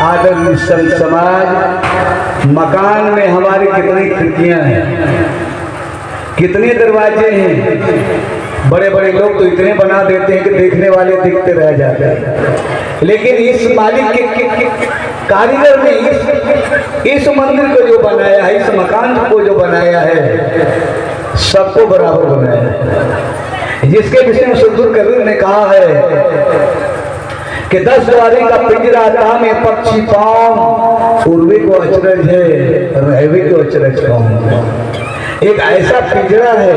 आदरणीय संत समाज, मकान में हमारी कितनी खिड़कियां हैं, कितने दरवाजे हैं। बड़े बड़े लोग तो इतने बना देते हैं कि देखने वाले दिखते रह जाते हैं, लेकिन इस मालिक के कारीगर ने इस मंदिर को जो बनाया है, इस मकान को जो बनाया है, सबको बराबर बनाया है। जिसके विषय में सदगुरु कबीर ने कहा है कि 10 द्वारे का पिंजरा था में पक्षी पाऊं, उर्वी को अचरज है, रहवी को अचरज पाऊं। एक ऐसा पिंजरा है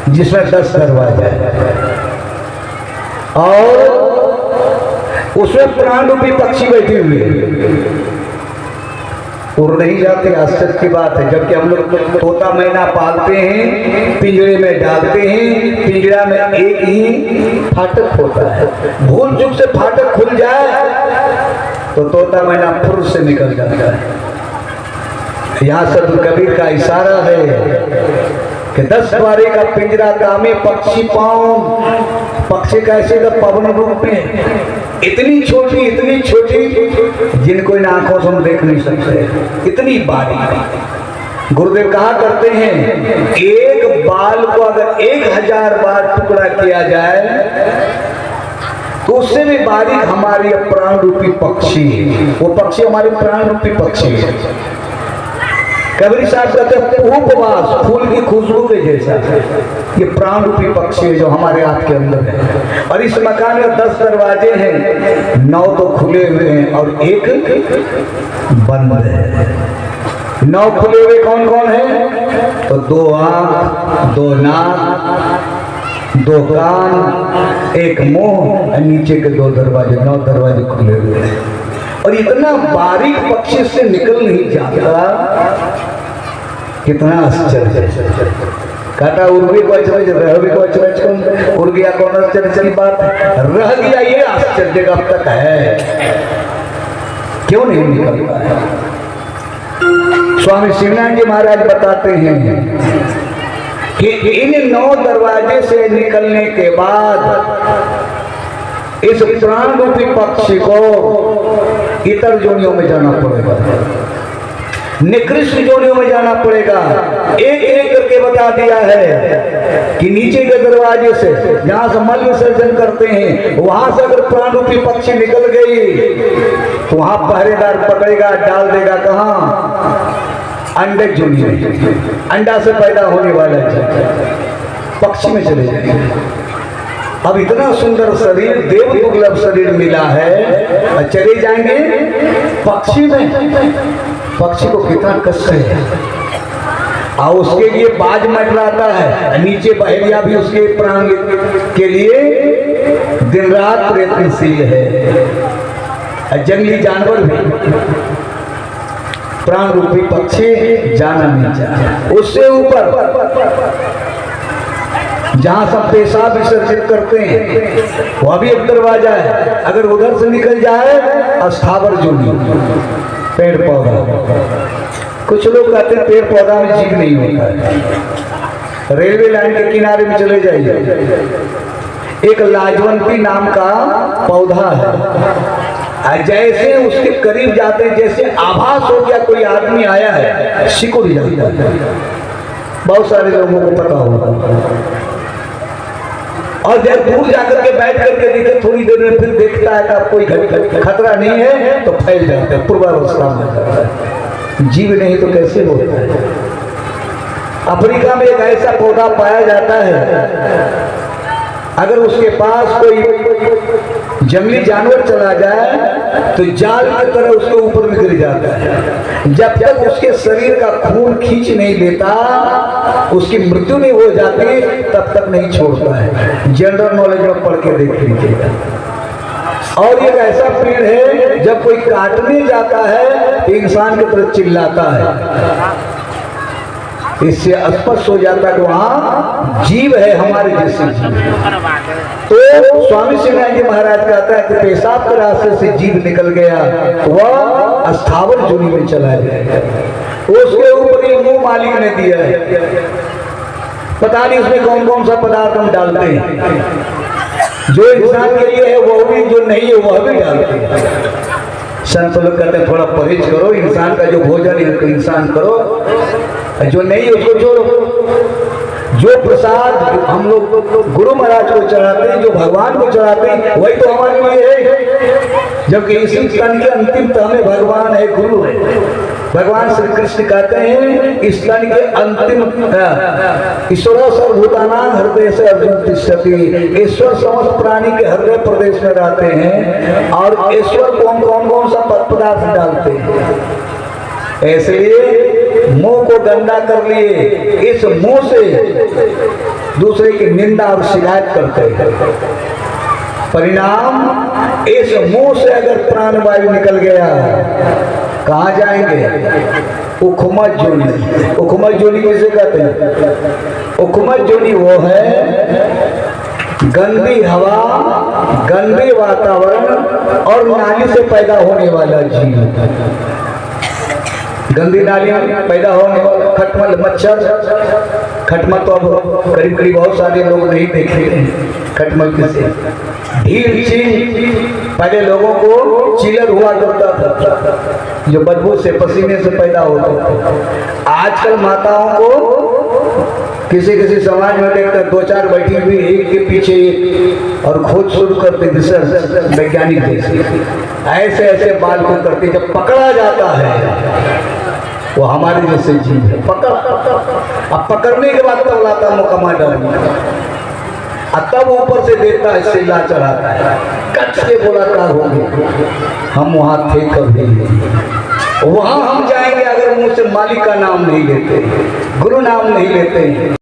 जिसमें 10 दरवाजे हैं और उसमें प्राण रूपी पक्षी बैठे हुए हैं, उड़ नहीं जाते। आश्चर्य की बात है। जबकि हम लोग तोता मैना पालते हैं, पिंजरे में डालते हैं, पिंजरा में एक ही फाटक होता है। भूल चूक से फाटक खुल जाए तो तोता मैना फुर से निकल जाता है। यहाँ सदगुरु कबीर का इशारा है कि 10 द्वारे का पिंजरा कामे पक्षी पाऊं। पक्षी कैसे? तो पवन रूप में इतनी छोटी जिनको इन आंखों से हम देख नहीं सकते, इतनी बारीक। गुरुदेव कहा करते हैं एक बाल को अगर 1000 बार टुकड़ा किया जाए तो उससे भी बारीक हमारी प्राण रूपी पक्षी है। वो पक्षी हमारे प्राण रूपी पक्षी है। कबीर साहब कहते हैं उपवास फूल की खुशबू के जैसा ये प्राण रूपी पक्षी है जो हमारे हाथ के अंदर है। और इस मकान में 10 दरवाजे हैं, 9 तो खुले हुए हैं और एक बंद है। 9 खुले हुए कौन कौन है? तो 2 आंख, 2 नाक, 2 कान, 1 मुंह, नीचे के 2 दरवाजे, 9 दरवाजे खुले हुए हैं। और इतना बारीक पक्षी से निकल नहीं जाता, कितना आश्चर्य है। कहता उर्वी को अचरज, रहवी को अचरज, कौन उड़ गया कौन आश्चर्य की बात रह गया, ये आश्चर्य कब तक है, क्यों नहीं निकल पाया। स्वामी शिवनारायण जी महाराज बताते हैं कि इन 9 दरवाजे से निकलने के बाद इस प्राण रूपी पक्षी को इतर जोनियों में जाना पड़ेगा, निकृष्ट जोनियों में जाना पड़ेगा। एक एक करके बता दिया है कि नीचे के दरवाजे से जहां से मल विसर्जन करते हैं वहां से अगर प्राण रूपी पक्षी निकल गई तो वहां पहरेदार पकड़ेगा, डाल देगा कहां? अंडे जोनी में। अंडा से पैदा होने वाला पक्षी में चले जाएंगे। अब इतना सुंदर शरीर, देव दुर्लभ शरीर मिला है, चले जाएंगे पक्षी में। पक्षी को कितना कष्ट है और उसके लिए बाज मंडराता है, नीचे बहेलिया भी उसके प्राण के लिए दिन रात प्रयत्नशील है। जंगली जानवर भी प्राण रूपी पक्षी जाना नहीं चाहता। उससे ऊपर जहां सब पेशाब विसर्जित करते हैं वह भी एक दरवाजा है। अगर उधर से निकल जाए अस्थावर जोनी, पेड़ पौधा। कुछ लोग कहते हैं पेड़ पौधा में जीव नहीं होता है। रेलवे लाइन के किनारे में चले जाइए, एक लाजवंती नाम का पौधा है। जैसे उसके करीब जाते हैं, जैसे आभास हो गया कोई आदमी आया है, सिकुड़ जाता है। बहुत सारे लोगों को पता होगा। और जब दूर जाकर के बैठ करके देखे, थोड़ी देर में फिर देखता है कि कोई खतरा नहीं है तो फैल जाता है, पूर्वावस्था में जाता है। जीव नहीं तो कैसे होता है। अफ्रीका में एक ऐसा पौधा पाया जाता है, अगर उसके पास कोई जंगली जानवर चला जाए तो जाल की तरह उसके ऊपर में गिर जाता है। जब तक उसके शरीर का खून खींच नहीं लेता, उसकी मृत्यु नहीं हो जाती, तब तक नहीं छोड़ता है। जनरल नॉलेज में पढ़ के देख लीजिएगा। और एक ऐसा पेड़ है, जब कोई काटने जाता है तो इंसान की तरह चिल्लाता है। इससे स्पष्ट हो जाता है कि वहाँ जीव है, हमारे जैसे जीव। तो स्वामी शिवनारायण जी महाराज कहता है कि पेशाब के रास्ते से जीव निकल गया तो वह अस्थावर जोनी में चला गया। उसके ऊपर ये मुंह मालिक ने दिया है, पता नहीं उसमें कौन कौन सा पदार्थ हम डालते हैं। जो इंसान के लिए है वो भी, जो नहीं है वह भी डालते हैं। संत लोग कहते हैं थोड़ा परहेज करो, इंसान का जो भोजन है तो इंसान करो, जो नहीं उसको छोड़ो। जो प्रसाद हम लोग गुरु महाराज को चढ़ाते हैं, जो भगवान को चढ़ाते हैं, वही तो हमारे लिए है। जबकि इसी तन के अंतिम तह में भगवान है, गुरु है। भगवान श्री कृष्ण कहते हैं इस तन के अंतिम ईश्वर सर्वभूतानां हृदय से अर्जुन तिष्ठति, ईश्वर समस्त प्राणी के हृदय प्रदेश में रहते हैं। और ईश्वर कौन सा पदार्थ डालते हैं, इसलिए मुंह को गंदा कर लिए, इस मुंह से दूसरे की निंदा और शिकायत करते हैं। परिणाम, इस मुंह से अगर प्राणवायु निकल गया, कहाँ जाएंगे? उखमत जोनी। उखमत जोनी किसे कहते हैं? उखमत जोनी वो है गंदी हवा, गंदे वातावरण और नाली से पैदा होने वाला जीव। गंदी नाली में पैदा होने वाला खटमल मच्छर, खटमल तो अब करीब करीब बहुत सारे लोग नहीं देखे खटमल किसे। ढील चील, पहले लोगों को चिलर हुआ करता था जो बदबू से पसीने से पैदा होता था। आजकल माताओं को किसी समाज में देखकर दो चार बैठी हुई एक के पीछे एक और खोज शुरू करते रिसर्च वैज्ञानिक जैसे, ऐसे ऐसे बाल को करते, जब पकड़ा जाता है वो हमारे जैसे जीव है। अब पकड़ने के बाद तब लाता मुकम्मा डर, तब ऊपर से देता है सिल्ला चढ़ाता है, कट से गोलाकार हो गए। हम वहाँ थे कभी, वहाँ हम जाएंगे अगर मुंह से मालिक का नाम नहीं लेते, गुरु नाम नहीं लेते।